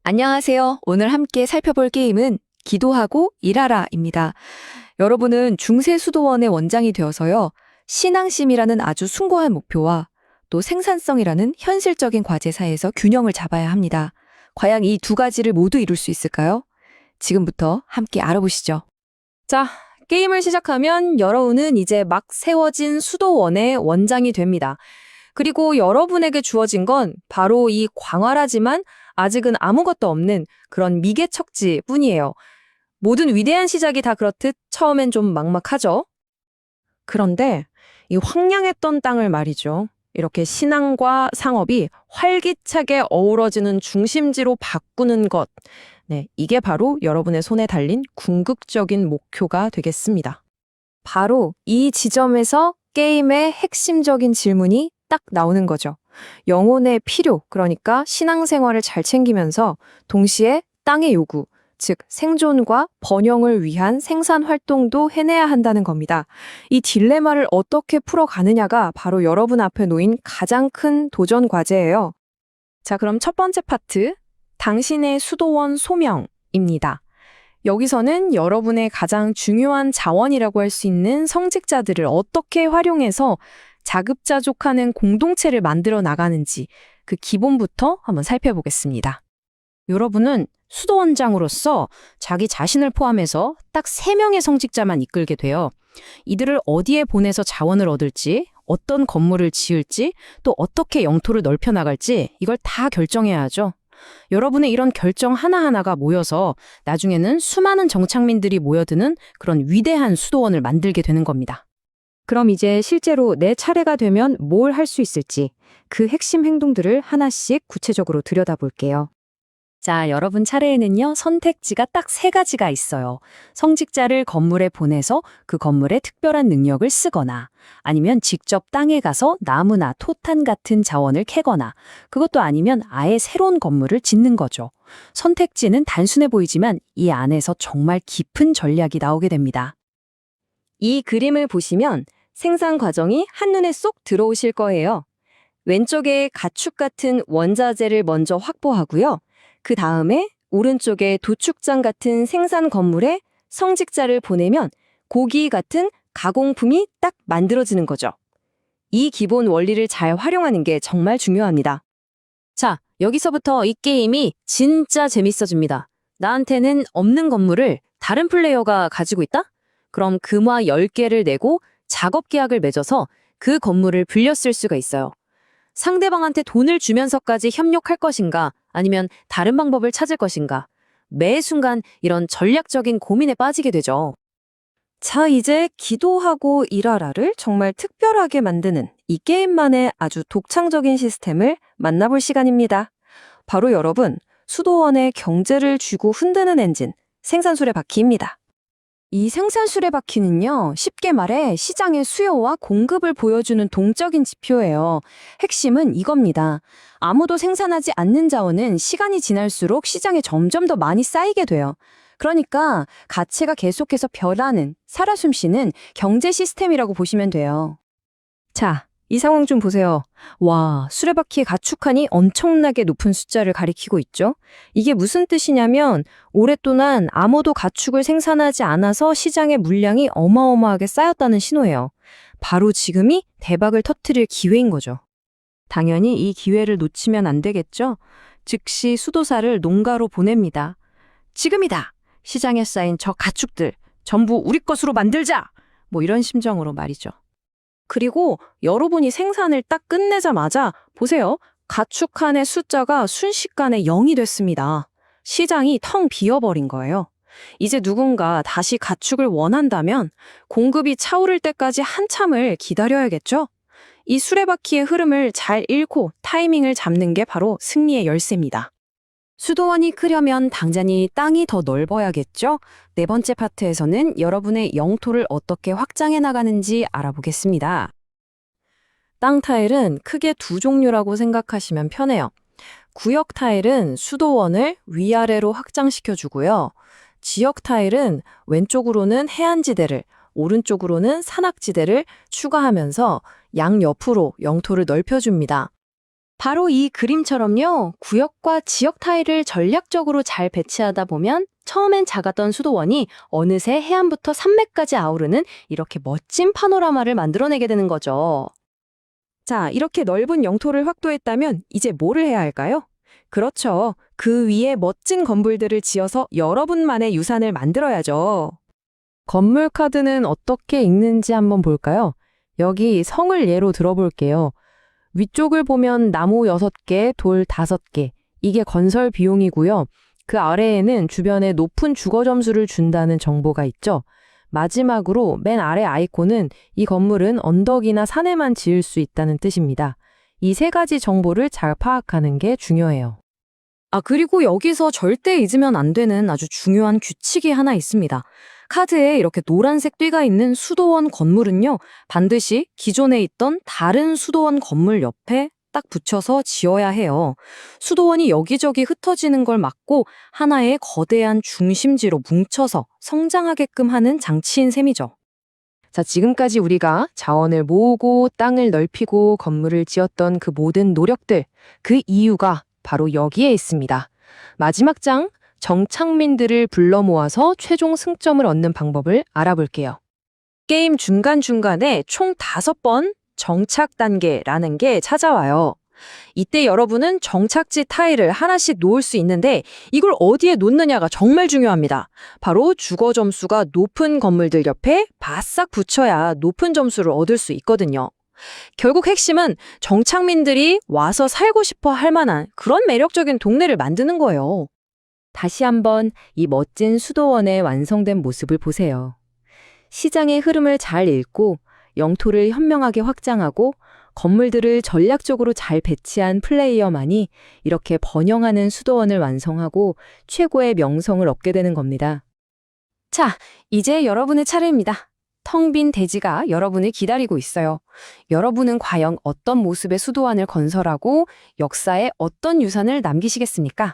안녕하세요. 오늘 함께 살펴볼 게임은 기도하고 일하라입니다. 여러분은 중세수도원의 원장이 되어서요. 신앙심이라는 아주 숭고한 목표와 또 생산성이라는 현실적인 과제 사이에서 균형을 잡아야 합니다. 과연 이 두 가지를 모두 이룰 수 있을까요? 지금부터 함께 알아보시죠. 자, 게임을 시작하면 여러분은 이제 막 세워진 수도원의 원장이 됩니다. 그리고 여러분에게 주어진 건 바로 이 광활하지만 아직은 아무것도 없는 그런 미개척지 뿐이에요. 모든 위대한 시작이 다 그렇듯 처음엔 좀 막막하죠? 그런데 이 황량했던 땅을 말이죠. 이렇게 신앙과 상업이 활기차게 어우러지는 중심지로 바꾸는 것. 네, 이게 바로 여러분의 손에 달린 궁극적인 목표가 되겠습니다. 바로 이 지점에서 게임의 핵심적인 질문이 딱 나오는 거죠. 영혼의 필요, 그러니까 신앙생활을 잘 챙기면서 동시에 땅의 요구, 즉 생존과 번영을 위한 생산 활동도 해내야 한다는 겁니다. 이 딜레마를 어떻게 풀어가느냐가 바로 여러분 앞에 놓인 가장 큰 도전 과제예요. 자, 그럼 첫 번째 파트, 당신의 수도원 소명입니다. 여기서는 여러분의 가장 중요한 자원이라고 할 수 있는 성직자들을 어떻게 활용해서 자급자족하는 공동체를 만들어 나가는지 그 기본부터 한번 살펴보겠습니다. 여러분은 수도원장으로서 자기 자신을 포함해서 딱 3명의 성직자만 이끌게 돼요. 이들을 어디에 보내서 자원을 얻을지, 어떤 건물을 지을지, 또 어떻게 영토를 넓혀 나갈지 이걸 다 결정해야 하죠. 여러분의 이런 결정 하나하나가 모여서 나중에는 수많은 정착민들이 모여드는 그런 위대한 수도원을 만들게 되는 겁니다. 그럼 이제 실제로 내 차례가 되면 뭘 할 수 있을지 그 핵심 행동들을 하나씩 구체적으로 들여다볼게요. 자, 여러분 차례에는요, 선택지가 딱 3가지가 있어요. 성직자를 건물에 보내서 그 건물에 특별한 능력을 쓰거나, 아니면 직접 땅에 가서 나무나 토탄 같은 자원을 캐거나, 그것도 아니면 아예 새로운 건물을 짓는 거죠. 선택지는 단순해 보이지만 이 안에서 정말 깊은 전략이 나오게 됩니다. 이 그림을 보시면 생산 과정이 한눈에 쏙 들어오실 거예요. 왼쪽에 가축 같은 원자재를 먼저 확보하고요. 그 다음에 오른쪽에 도축장 같은 생산 건물에 성직자를 보내면 고기 같은 가공품이 딱 만들어지는 거죠. 이 기본 원리를 잘 활용하는 게 정말 중요합니다. 자, 여기서부터 이 게임이 진짜 재밌어집니다. 나한테는 없는 건물을 다른 플레이어가 가지고 있다? 그럼 금화 10개를 내고 작업 계약을 맺어서 그 건물을 빌려 쓸 수가 있어요. 상대방한테 돈을 주면서까지 협력할 것인가, 아니면 다른 방법을 찾을 것인가. 매 순간 이런 전략적인 고민에 빠지게 되죠. 자, 이제 기도하고 일하라를 정말 특별하게 만드는 이 게임만의 아주 독창적인 시스템을 만나볼 시간입니다. 바로 여러분, 수도원의 경제를 쥐고 흔드는 엔진, 생산술의 바퀴입니다. 이 생산술의 바퀴는요, 쉽게 말해 시장의 수요와 공급을 보여주는 동적인 지표예요. 핵심은 이겁니다. 아무도 생산하지 않는 자원은 시간이 지날수록 시장에 점점 더 많이 쌓이게 돼요. 그러니까 가치가 계속해서 변하는, 살아 숨쉬는 경제 시스템이라고 보시면 돼요. 자, 이 상황 좀 보세요. 와, 수레바퀴의 가축한이 엄청나게 높은 숫자를 가리키고 있죠? 이게 무슨 뜻이냐면 오랫동안 아무도 가축을 생산하지 않아서 시장의 물량이 어마어마하게 쌓였다는 신호예요. 바로 지금이 대박을 터뜨릴 기회인 거죠. 당연히 이 기회를 놓치면 안 되겠죠? 즉시 수도사를 농가로 보냅니다. 지금이다! 시장에 쌓인 저 가축들 전부 우리 것으로 만들자! 뭐 이런 심정으로 말이죠. 그리고 여러분이 생산을 딱 끝내자마자 보세요. 가축한의 숫자가 순식간에 0이 됐습니다. 시장이 텅 비어버린 거예요. 이제 누군가 다시 가축을 원한다면 공급이 차오를 때까지 한참을 기다려야겠죠? 이 수레바퀴의 흐름을 잘 읽고 타이밍을 잡는 게 바로 승리의 열쇠입니다. 수도원이 크려면 당장이 땅이 더 넓어야겠죠? 네 번째 파트에서는 여러분의 영토를 어떻게 확장해 나가는지 알아보겠습니다. 땅 타일은 크게 두 종류라고 생각하시면 편해요. 구역 타일은 수도원을 위아래로 확장시켜 주고요. 지역 타일은 왼쪽으로는 해안지대를, 오른쪽으로는 산악지대를 추가하면서 양옆으로 영토를 넓혀줍니다. 바로 이 그림처럼요, 구역과 지역 타일을 전략적으로 잘 배치하다 보면 처음엔 작았던 수도원이 어느새 해안부터 산맥까지 아우르는 이렇게 멋진 파노라마를 만들어내게 되는 거죠. 자, 이렇게 넓은 영토를 확보했다면 이제 뭐를 해야 할까요? 그렇죠. 그 위에 멋진 건물들을 지어서 여러분만의 유산을 만들어야죠. 건물 카드는 어떻게 읽는지 한번 볼까요? 여기 성을 예로 들어볼게요. 위쪽을 보면 나무 6개, 돌 5개. 이게 건설 비용이고요. 그 아래에는 주변에 높은 주거 점수를 준다는 정보가 있죠. 마지막으로 맨 아래 아이콘은 이 건물은 언덕이나 산에만 지을 수 있다는 뜻입니다. 이 3가지 정보를 잘 파악하는 게 중요해요. 그리고 여기서 절대 잊으면 안 되는 아주 중요한 규칙이 하나 있습니다. 카드에 이렇게 노란색 띠가 있는 수도원 건물은요, 반드시 기존에 있던 다른 수도원 건물 옆에 딱 붙여서 지어야 해요. 수도원이 여기저기 흩어지는 걸 막고 하나의 거대한 중심지로 뭉쳐서 성장하게끔 하는 장치인 셈이죠. 자, 지금까지 우리가 자원을 모으고 땅을 넓히고 건물을 지었던 그 모든 노력들, 그 이유가 바로 여기에 있습니다. 마지막 장, 정착민들을 불러 모아서 최종 승점을 얻는 방법을 알아볼게요. 게임 중간중간에 총 5번 정착 단계라는 게 찾아와요. 이때 여러분은 정착지 타일을 하나씩 놓을 수 있는데 이걸 어디에 놓느냐가 정말 중요합니다. 바로 주거 점수가 높은 건물들 옆에 바싹 붙여야 높은 점수를 얻을 수 있거든요. 결국 핵심은 정착민들이 와서 살고 싶어 할 만한 그런 매력적인 동네를 만드는 거예요. 다시 한번 이 멋진 수도원의 완성된 모습을 보세요. 시장의 흐름을 잘 읽고 영토를 현명하게 확장하고 건물들을 전략적으로 잘 배치한 플레이어만이 이렇게 번영하는 수도원을 완성하고 최고의 명성을 얻게 되는 겁니다. 자, 이제 여러분의 차례입니다. 텅 빈 대지가 여러분을 기다리고 있어요. 여러분은 과연 어떤 모습의 수도원을 건설하고 역사에 어떤 유산을 남기시겠습니까?